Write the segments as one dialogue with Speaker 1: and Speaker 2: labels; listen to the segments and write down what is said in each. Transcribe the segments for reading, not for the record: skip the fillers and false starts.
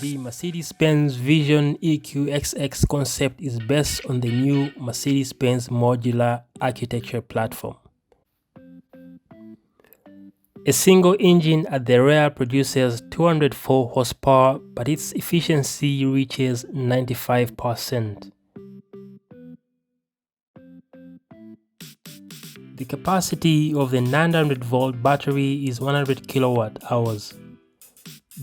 Speaker 1: The Mercedes-Benz Vision EQXX concept is based on the new Mercedes-Benz Modular Architecture platform. A single engine at the rear produces 204 horsepower, but its efficiency reaches 95%. The capacity of the 900-volt battery is 100 kilowatt-hours.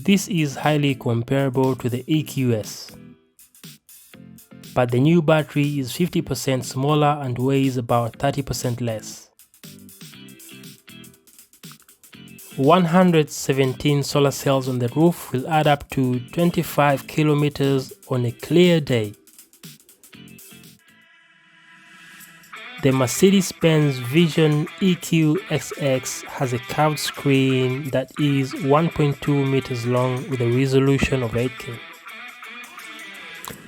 Speaker 1: This is highly comparable to the EQS, but the new battery is 50% smaller and weighs about 30% less. 117 solar cells on the roof will add up to 25 kilometers on a clear day. The Mercedes-Benz Vision EQXX has a curved screen that is 1.2 meters long with a resolution of 8K.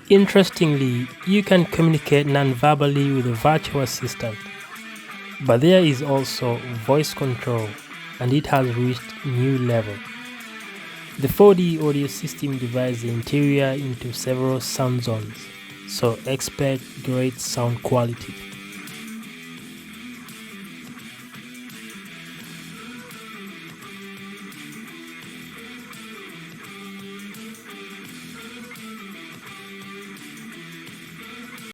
Speaker 1: Interestingly, you can communicate non-verbally with a virtual assistant, but there is also voice control, and it has reached new level. The 4D audio system divides the interior into several sound zones, so expect great sound quality.